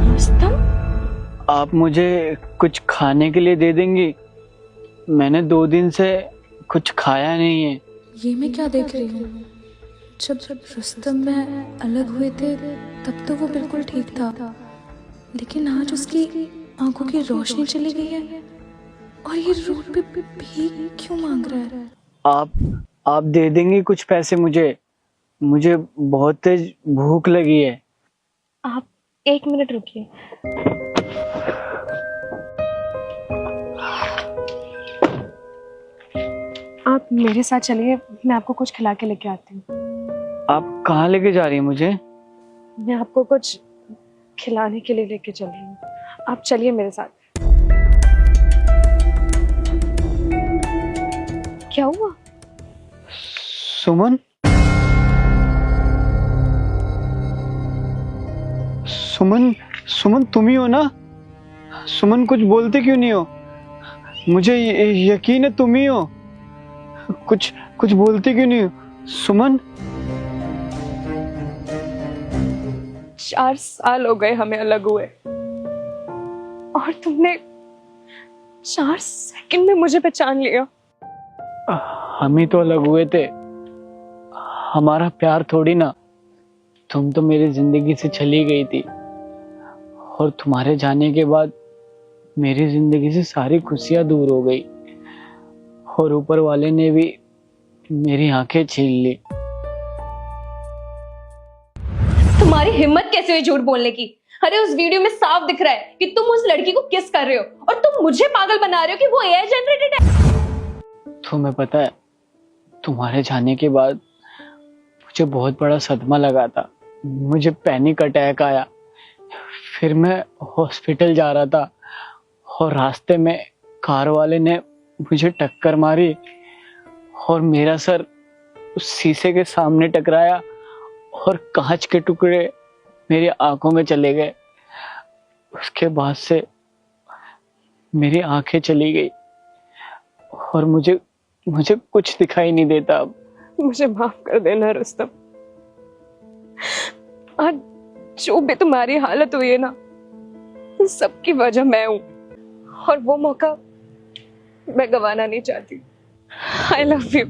रुस्तम, आप मुझे कुछ खाने के लिए दे देंगी? मैंने 2 दिन से कुछ खाया नहीं है। ये मैं क्या देख रही हूँ? जब रुस्तम में अलग हुए थे तब तो वो बिल्कुल ठीक था, लेकिन आज उसकी आंखों की रोशनी चली गई है और ये रोड पे भीख क्यों मांग रहा है? आप दे देंगी कुछ पैसे मुझे? मुझे बहुत तेज भूख लगी है। आप 1 मिनट रुकिए। आप मेरे साथ चलिए, मैं आपको कुछ खिला के लेके आती हूँ। आप कहाँ लेके जा रही हैं मुझे? मैं आपको कुछ खिलाने के लिए लेके चल रही हूँ, आप चलिए मेरे साथ। क्या हुआ? सुमन? सुमन, सुमन तुम ही हो ना? सुमन कुछ बोलते क्यों नहीं हो? मुझे यकीन है तुम ही हो। कुछ कुछ बोलते क्यों नहीं हो सुमन? 4 साल हो गए हमें अलग हुए और तुमने 4 सेकंड में मुझे पहचान लिया। हम ही तो अलग हुए थे, हमारा प्यार थोड़ी ना। तुम तो मेरी जिंदगी से चली गई थी और तुम्हारे जाने के बाद मेरी जिंदगी से सारी खुशियां दूर हो गई और ऊपर वाले ने भी मेरी आंखें छीन ली। तुम्हारी हिम्मत कैसे हुई झूठ बोलने की? अरे उस वीडियो में साफ दिख रहा है कि तुम उस लड़की को किस कर रहे हो और तुम मुझे पागल बना रहे हो कि वो एआई जनरेटेड है। तुम्हें पता है, तुम्हारे जाने के बाद मुझे बहुत बड़ा सदमा लगा था। मुझे पैनिक अटैक आया। फिर मैं हॉस्पिटल जा रहा था और रास्ते में कार वाले ने मुझे टक्कर मारी और मेरा सर उस शीशे के सामने टकराया और कांच के टुकड़े मेरी आंखों में चले गए। उसके बाद से मेरी आंखें चली गई और मुझे कुछ दिखाई नहीं देता अब। मुझे माफ कर देना रुस्तम। आज जो भी तुम्हारी हालत हुई है ना, सबकी वजह मैं हूं और वो मौका मैं गंवाना नहीं चाहती। I love you.